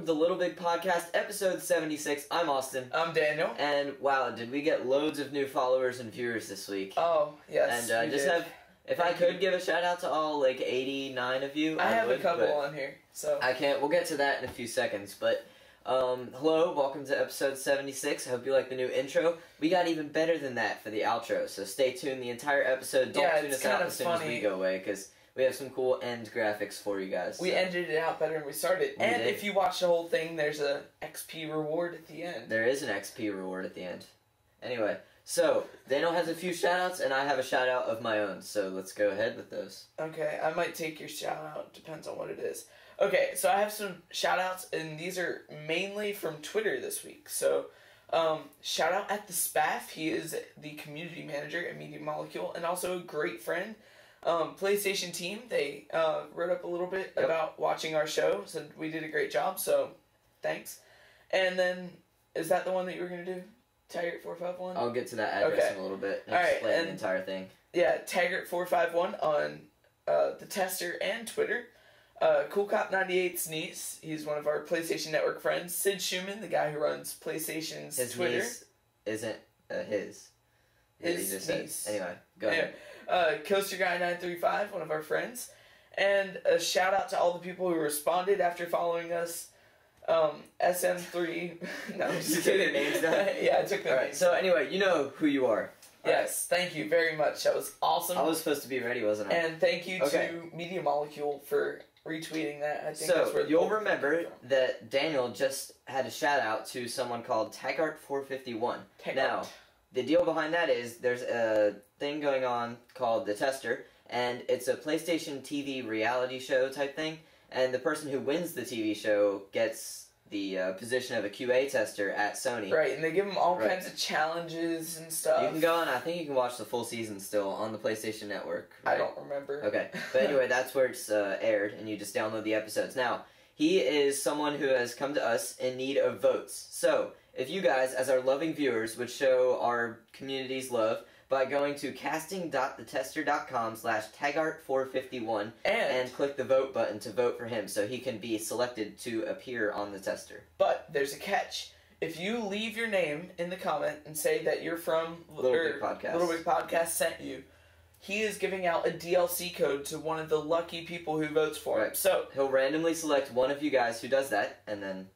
welcome to Little Big Podcast, episode 76. I'm Austin. I'm Daniel. And wow, did we get loads of new followers and viewers this week. Oh, yes, and just did. If I could give a shout out to all, like, 89 of you, I have a couple on here, so... I can't, we'll get to that in a few seconds, but, hello, welcome to episode 76. I hope you like the new intro. We got even better than that for the outro, so stay tuned the entire episod. Don't tune us out as soon as we go away, because we have some cool end graphics for you guys. We ended it out better than we started. And if you watch the whole thing, there's a XP reward at the end. There is an XP reward at the end. Anyway, so, Daniel has a few shout-outs, and I have a shout-out of my own, so let's go ahead with those. Okay, I might take your shout-out, depends on what it is. Okay, so I have some shout-outs, and these are mainly from Twitter this week. So, shout-out at the Spaff. He is the community manager at Media Molecule, and also a great friend. PlayStation team, they wrote up a little bit about watching our show, said we did a great job, so thanks. And then, is that the one that you were going to do? Taggart451? I'll get to that address in a little bit and explain the entire thing. Yeah, Taggart451 on the Tester and Twitter. CoolCop98's niece, he's one of our PlayStation Network friends. Sid Schumann, the guy who runs PlayStation's Twitter. His niece isn't his. His niece. Anyway, go ahead. CoasterGuy935, one of our friends. And a shout out to all the people who responded after following us. SM3. No, I'm just kidding. Names down? Yeah, I took their names. So anyway, you know who you are. Yes, thank you very much. That was awesome. I was supposed to be ready, wasn't I? And thank you to Media Molecule for retweeting that. I think that's where you'll remember that Daniel just had a shout out to someone called Taggart451. Now, the deal behind that is there's a thing going on called The Tester, and it's a PlayStation TV reality show type thing, and the person who wins the TV show gets the position of a QA tester at Sony. Right, and they give them all kinds of challenges and stuff. You can go on, I think you can watch the full season still on the PlayStation Network. Right? I don't remember. Okay, but anyway, that's where it's aired, and you just download the episodes. Now, he is someone who has come to us in need of votes. So, if you guys, as our loving viewers, would show our community's love by going to casting.thetester.com/Taggart451 and click the vote button to vote for him so he can be selected to appear on the tester. But there's a catch. If you leave your name in the comment and say that you're from Little Big Podcast. Little Big Podcast sent you, he is giving out a DLC code to one of the lucky people who votes for him. So he'll randomly select one of you guys who does that, and then...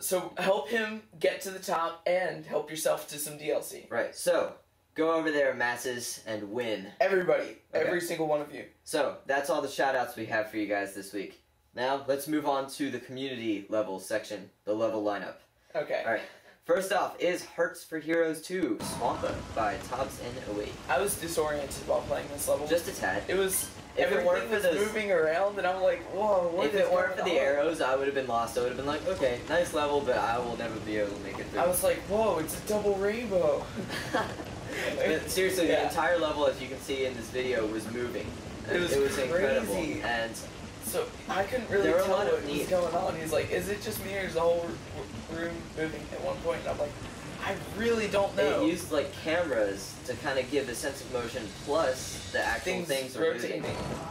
So help him get to the top and help yourself to some DLC. Right, so... Go over there, masses, and win. Everybody. Every single one of you. So, that's all the shout-outs we have for you guys this week. Now, let's move on to the community level section, the level lineup. Okay. Alright. First off is Hearts for Heroes 2, Swampa by Tobbs N08. I was disoriented while playing this level. Just a tad. It was... Everything was moving around, and I'm like, whoa, what is going on? If it weren't for the arrows, I would have been lost. I would have been like, okay, nice level, but I will never be able to make it through. I was like, whoa, it's a double rainbow. Seriously, the entire level, as you can see in this video, was moving. It was incredible. And so I couldn't really tell what was going on. He's like, is it just me, or is the whole room moving at one point? And I'm like, I really don't know. It used like cameras to kind of give a sense of motion, plus the actual things were moving.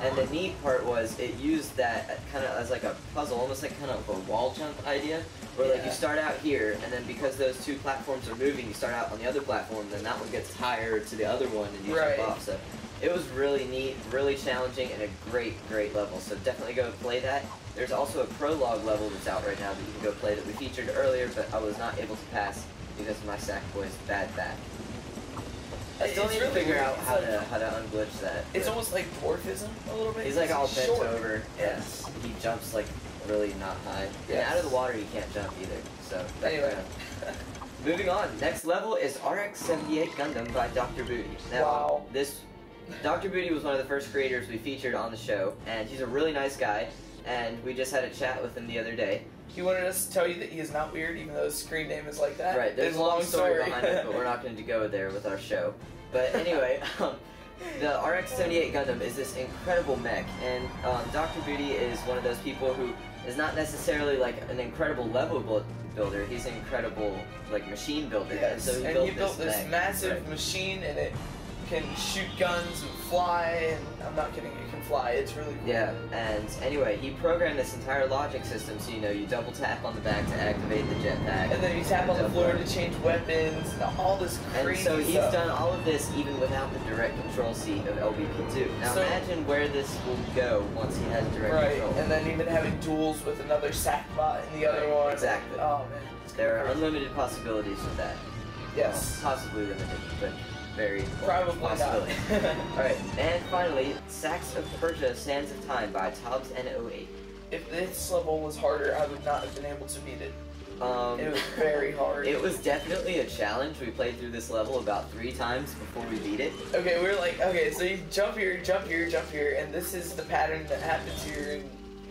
And the neat part was it used that kind of as like a puzzle, almost like kind of a wall jump idea, where like you start out here, and then because those two platforms are moving, you start out on the other platform, then that one gets tired to the other one, and you jump off. So it was really neat, really challenging, and a great level. So definitely go play that. There's also a prologue level that's out right now that you can go play that we featured earlier, but I was not able to pass because of my Sackboy's bad back. I still need to figure out how to unglitch that. It's almost like dwarfism a little bit. He's like all bent over. Yes. He jumps like really not high. And out of the water he can't jump either. So anyway. Moving on. Next level is RX-78 Gundam by Dr. Booty. Now, this Dr. Booty was one of the first creators we featured on the show, and he's a really nice guy, and we just had a chat with him the other day. He wanted us to tell you that he is not weird, even though his screen name is like that. Right, there's a long story behind it, but we're not going to go there with our show. But anyway, the RX-78 Gundam is this incredible mech, and Dr. Booty is one of those people who is not necessarily like an incredible level builder, he's an incredible like machine builder. Yes, and so he built this massive machine, and it can shoot guns and fly, and I'm not kidding, it can fly. It's really cool. Yeah, and anyway, he programmed this entire logic system, so you double tap on the back to activate the jetpack. And then you tap on the floor to change weapons, and all this crazy stuff. And so he's stuff. done all of this even without the direct control seat of LBP2. Now imagine where this will go once he has direct control. And then even having duels with another Sackbot in the other one. Exactly. Oh man. There are unlimited possibilities with that. Yes. Well, possibly limited, but very probably possibility. Alright, and finally, Sacks of Persia Sands of Time by Tobbs N08. If this level was harder, I would not have been able to beat it. It was very hard. It was definitely a challenge. We played through this level about 3 times before we beat it. Okay, we were like, okay, so you jump here, jump here, jump here, and this is the pattern that happens here.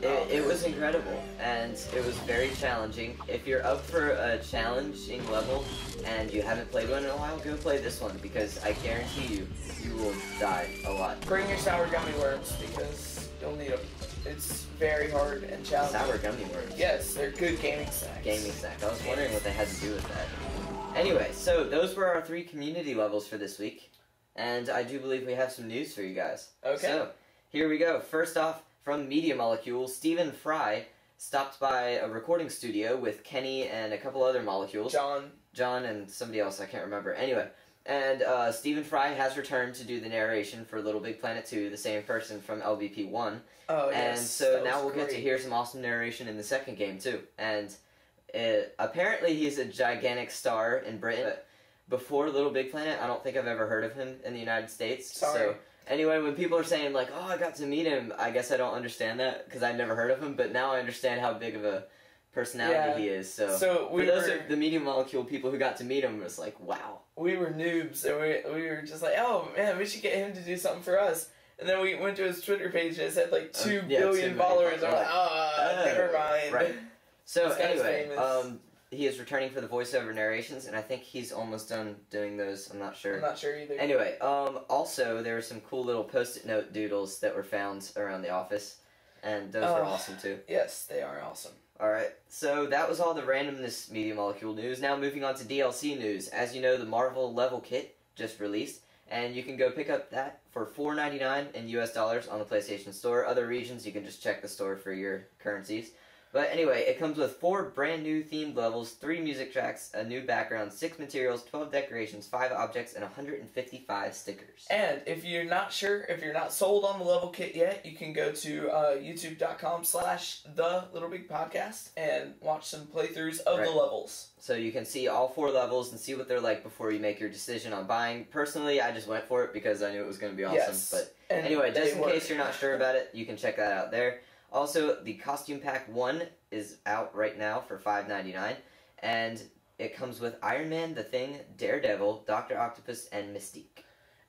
And it was incredible, and it was very challenging. If you're up for a challenging level and you haven't played one in a while, go play this one, because I guarantee you, you will die a lot. Bring your sour gummy worms, because you'll need them. It's very hard and challenging. Sour gummy worms? Yes, they're good gaming snacks. Gaming snack. I was wondering what they had to do with that. Anyway, so those were our 3 community levels for this week, and I do believe we have some news for you guys. Okay. So, here we go. First off, from Media Molecule, Stephen Fry stopped by a recording studio with Kenny and a couple other molecules. John and somebody else, I can't remember. Anyway, and Stephen Fry has returned to do the narration for Little Big Planet 2, the same person from LBP1. Oh, yes. And so now we'll get to hear some awesome narration in the second game, too. And apparently he's a gigantic star in Britain, but before Little Big Planet, I don't think I've ever heard of him in the United States. Sorry. So, anyway, when people are saying, like, oh, I got to meet him, I guess I don't understand that, because I've never heard of him, but now I understand how big of a personality he is. So for those of the Media Molecule people who got to meet him, it was like, wow. We were noobs, and we were just like, oh, man, we should get him to do something for us. And then we went to his Twitter page, and it said, like, 2 billion followers. I'm like, never mind. Right. So, anyway, he is returning for the voiceover narrations, and I think he's almost done doing those. I'm not sure. I'm not sure either. Anyway, also, there were some cool little Post-it note doodles that were found around the office, and those were awesome, too. Yes, they are awesome. Alright, so that was all the randomness Media Molecule news. Now moving on to DLC news. As you know, the Marvel Level Kit just released, and you can go pick up that for $4.99 in US dollars on the PlayStation Store. Other regions, you can just check the store for your currencies. But anyway, it comes with 4 brand new themed levels, 3 music tracks, a new background, 6 materials, 12 decorations, 5 objects, and 155 stickers. And if you're not sure, if you're not sold on the level kit yet, you can go to youtube.com/TheLittleBigPodcast and watch some playthroughs of the levels. So you can see all 4 levels and see what they're like before you make your decision on buying. Personally, I just went for it because I knew it was going to be awesome. Yes. But anyway, just in case you're not sure about it, you can check that out there. Also, the Costume Pack 1 is out right now for $5.99, and it comes with Iron Man, The Thing, Daredevil, Dr. Octopus, and Mystique.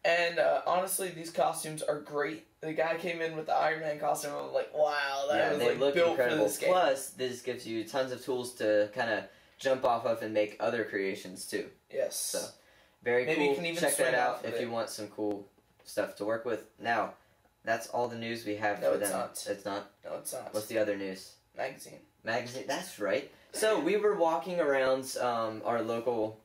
And honestly, these costumes are great. The guy came in with the Iron Man costume, and I was like, wow, that was like built incredible. for this game. Plus, this gives you tons of tools to kind of jump off of and make other creations too. Yes. So, very Maybe cool. You can even check that out if you want some cool stuff to work with. Now, that's all the news we have for them. No, it's not. It's not? No, it's not. What's the other news? Magazine. That's right. So, we were walking around our local,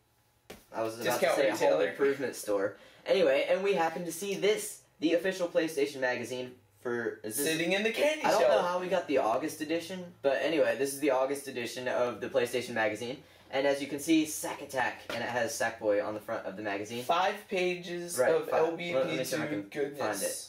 I was about to say, home improvement store. Anyway, and we happened to see this, the official PlayStation magazine for... Sitting in the candy I shelf. don't know how we got the August edition, but anyway, this is the August edition of the PlayStation magazine. And as you can see, Sack Attack, and it has Sackboy on the front of the magazine. 5 pages of LBP2 goodness. Find it.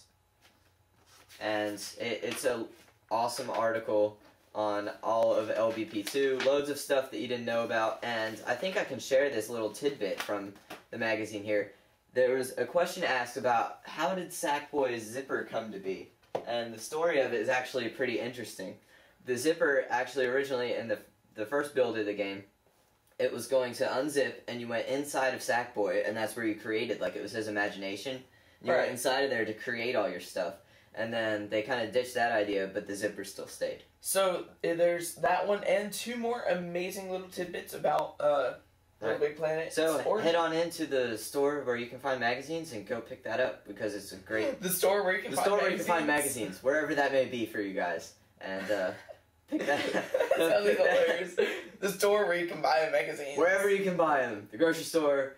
And it's an awesome article on all of LBP2, loads of stuff that you didn't know about, and I think I can share this little tidbit from the magazine here. There was a question asked about how did Sackboy's zipper come to be, and the story of it is actually pretty interesting. The zipper actually originally in the first build of the game, it was going to unzip and you went inside of Sackboy, and that's where you created, like it was his imagination. You went inside of there to create all your stuff. And then they kind of ditched that idea, but the zipper still stayed. So there's that one and 2 more amazing little tidbits about Little Big Planet. So head on into the store where you can find magazines and go pick that up because it's a great... The store where you can find magazines, wherever that may be for you guys. And pick that up. That sounds hilarious. The store where you can buy a magazine. Wherever you can buy them. The grocery store,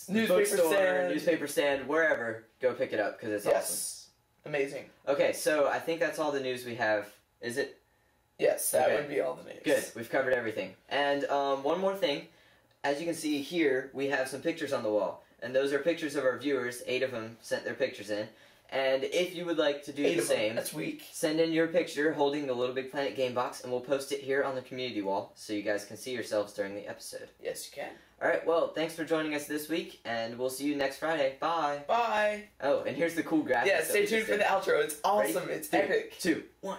newspaper stand, wherever. Go pick it up because it's awesome. Amazing. Okay, so I think that's all the news we have. Is it? Yes, that would be all the news. Good. We've covered everything. And one more thing. As you can see here, we have some pictures on the wall. And those are pictures of our viewers. 8 of them sent their pictures in. And if you would like to do the same, that's weak. Send in your picture holding the Little Big Planet game box, and we'll post it here on the community wall so you guys can see yourselves during the episode. Yes, you can. Alright, well, thanks for joining us this week, and we'll see you next Friday. Bye. Bye. Oh, and here's the cool graphics. Yeah, stay tuned for the outro. It's awesome. Ready? It's epic. 2, 1.